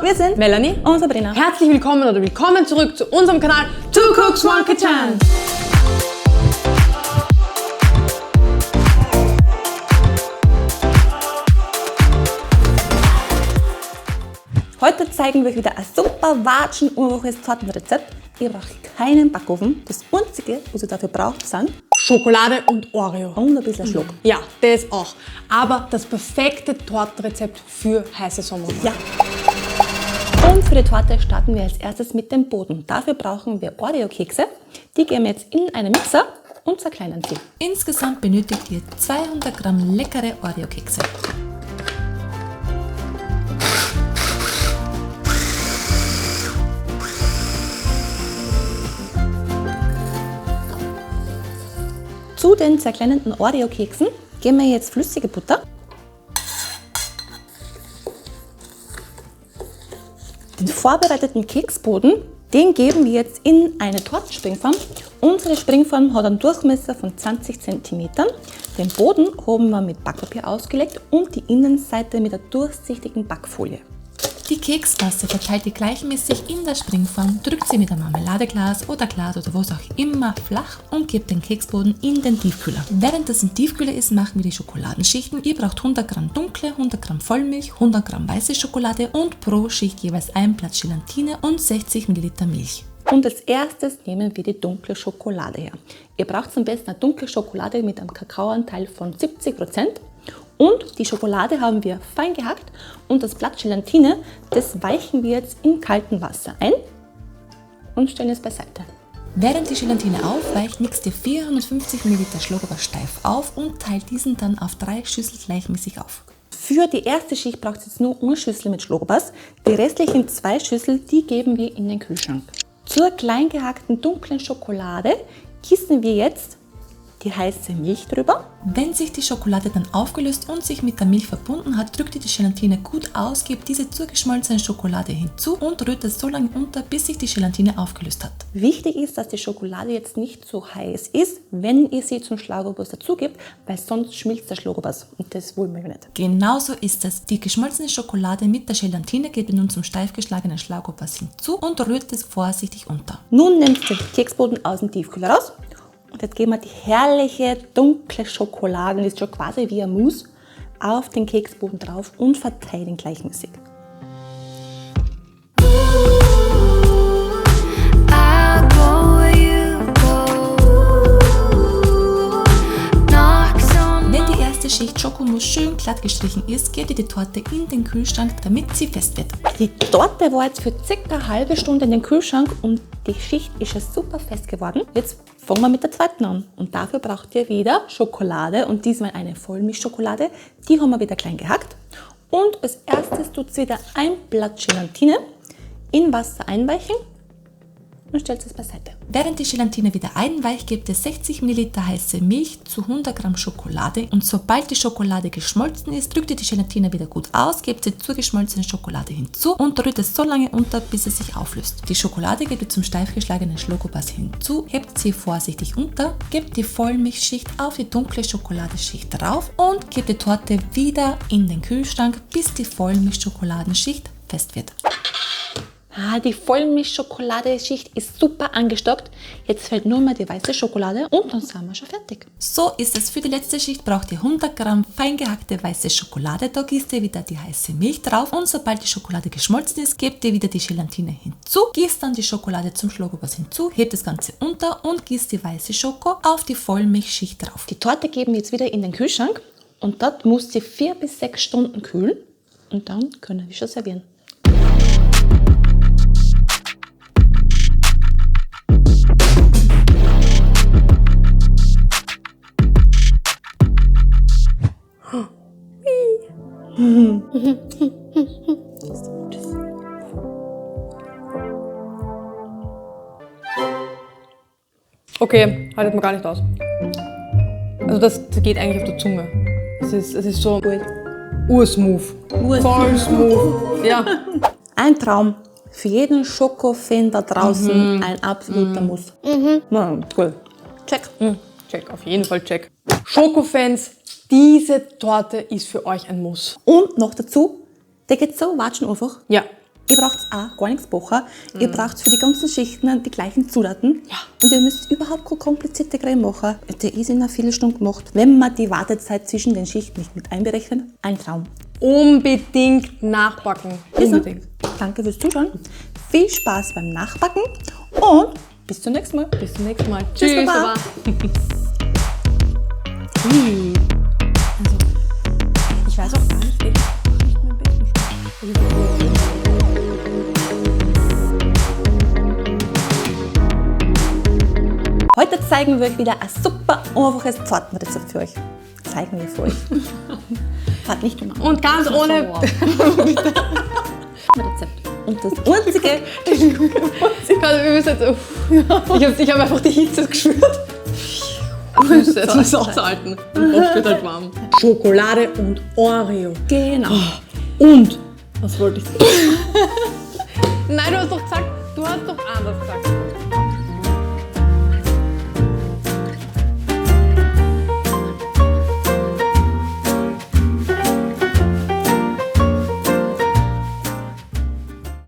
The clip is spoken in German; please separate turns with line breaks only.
Wir sind
Melanie
und Sabrina.
Herzlich willkommen oder willkommen zurück zu unserem Kanal Two Cooks One Kitchen.
Heute zeigen wir euch wieder ein super watschen-urwoches Tortenrezept. Ihr braucht keinen Backofen. Das Einzige, was ihr dafür braucht, sind
Schokolade und Oreo.
und ein bisschen Schluck.
Ja, das auch. Aber das perfekte Tortenrezept für heiße Sommer.
Ja. Und für die Torte starten wir als erstes mit dem Boden. Dafür brauchen wir Oreo-Kekse. Die geben wir jetzt in einen Mixer und zerkleinern sie.
Insgesamt benötigt ihr 200 Gramm leckere Oreo-Kekse.
Zu den zerkleinerten Oreo-Keksen geben wir jetzt flüssige Butter. Den vorbereiteten Keksboden, den geben wir jetzt in eine Tortenspringform. Unsere Springform hat einen Durchmesser von 20 cm. Den Boden haben wir mit Backpapier ausgelegt und die Innenseite mit einer durchsichtigen Backfolie.
Die Keksmasse verteilt ihr gleichmäßig in der Springform, drückt sie mit einem Marmeladeglas oder Glas oder was auch immer flach und gebt den Keksboden in den Tiefkühler. Während das im Tiefkühler ist, machen wir die Schokoladenschichten. Ihr braucht 100 Gramm dunkle, 100 Gramm Vollmilch, 100 Gramm weiße Schokolade und pro Schicht jeweils ein Blatt Gelatine und 60 Milliliter Milch.
Und als erstes nehmen wir die dunkle Schokolade her. Ihr braucht am besten eine dunkle Schokolade mit einem Kakaoanteil von 70%. Und die Schokolade haben wir fein gehackt und das Blatt Gelatine, das weichen wir jetzt in kaltem Wasser ein und stellen es beiseite.
Während die Gelatine aufweicht, mixt ihr 450 Milliliter Schlagobers steif auf und teilt diesen dann auf 3 Schüsseln gleichmäßig auf.
Für die erste Schicht braucht es jetzt nur eine Schüssel mit Schlagobers. Die restlichen 2 Schüsseln, die geben wir in den Kühlschrank. Zur klein gehackten dunklen Schokolade gießen wir jetzt die heiße Milch drüber.
Wenn sich die Schokolade dann aufgelöst und sich mit der Milch verbunden hat, drückt ihr die Gelatine gut aus, gebt diese zur geschmolzenen Schokolade hinzu und rührt es so lange unter, bis sich die Gelatine aufgelöst hat.
Wichtig ist, dass die Schokolade jetzt nicht so heiß ist, wenn ihr sie zum Schlagobers dazugibt, weil sonst schmilzt der Schlagobers und das wollen wir nicht.
Genauso ist es. Die geschmolzene Schokolade mit der Gelatine gebt ihr nun zum steif geschlagenen Schlagobers hinzu und rührt es vorsichtig unter.
Nun nehmt ihr den Keksboden aus dem Tiefkühler raus. Und jetzt geben wir die herrliche dunkle Schokolade, die ist schon quasi wie ein Mousse, auf den Keksboden drauf und verteilen gleichmäßig.
Wenn die erste Schicht Schokomousse schön glatt gestrichen ist, gebt ihr die Torte in den Kühlschrank, damit sie fest wird.
Die Torte war jetzt für circa eine halbe Stunde in den Kühlschrank und die Schicht ist schon super fest geworden. Jetzt fangen wir mit der zweiten an. Und dafür braucht ihr wieder Schokolade und diesmal eine Vollmilchschokolade. Die haben wir wieder klein gehackt. Und als erstes tut ihr wieder ein Blatt Gelatine in Wasser einweichen und stellt es beiseite.
Während die Gelatine wieder einweicht, gebt ihr 60 ml heiße Milch zu 100 Gramm Schokolade und sobald die Schokolade geschmolzen ist, drückt ihr die Gelatine wieder gut aus, gebt sie zur geschmolzenen Schokolade hinzu und rührt es so lange unter, bis es sich auflöst. Die Schokolade gebt ihr zum steif geschlagenen Schlagobers hinzu, hebt sie vorsichtig unter, gebt die Vollmilchschicht auf die dunkle Schokoladenschicht drauf und gebt die Torte wieder in den Kühlschrank, bis die Vollmilchschokoladenschicht fest wird.
Die Vollmilchschokoladeschicht ist super angestockt. Jetzt fällt nur mal die weiße Schokolade und dann sind wir schon fertig.
So ist es. Für die letzte Schicht braucht ihr 100 Gramm fein gehackte weiße Schokolade. Da gießt ihr wieder die heiße Milch drauf und sobald die Schokolade geschmolzen ist, gebt ihr wieder die Gelatine hinzu, gießt dann die Schokolade zum Schlagobers hinzu, hebt das Ganze unter und gießt die weiße Schoko auf die Vollmilchschicht drauf.
Die Torte geben wir jetzt wieder in den Kühlschrank und dort muss sie 4 bis 6 Stunden kühlen und dann können wir schon servieren.
Okay, haltet mir gar nicht aus. Also das geht eigentlich auf der Zunge. Es ist so ursmooth. Voll smooth. Ja.
Ein Traum. Für jeden Schokofan da draußen ein absoluter Muss. Ja, cool. Check.
Check, auf jeden Fall check. Schokofans, diese Torte ist für euch ein Muss.
Und noch dazu, der geht so watschen einfach.
Ja,
Ihr braucht auch gar nichts backen. Ihr braucht für die ganzen Schichten die gleichen Zutaten.
Ja.
Und ihr müsst überhaupt keine komplizierte Creme machen. Der ist in einer Viertelstunde gemacht. Wenn man die Wartezeit zwischen den Schichten nicht mit einberechnet, ein Traum.
Unbedingt nachbacken. Unbedingt.
Danke fürs Zuschauen. Viel Spaß beim Nachbacken und bis zum nächsten Mal.
Bis zum nächsten Mal.
Tschüss,
Tschüss,
Baba.
Baba.
Ich weiß auch gar nicht, welches nicht mein Besten schmeckt. Heute zeigen wir euch wieder ein super einfaches Tortenrezept für euch. Zeigen wir für euch. Hat nicht gemacht.
Und ganz ohne...
Rezept. Und das einzige,
Ich habe einfach die Hitze gespürt. Ich muss jetzt aushalten. Mein Kopf wird halt warm. Schokolade und Oreo.
genau.
Und, was wollte ich sagen? Nein, du hast doch anders gesagt.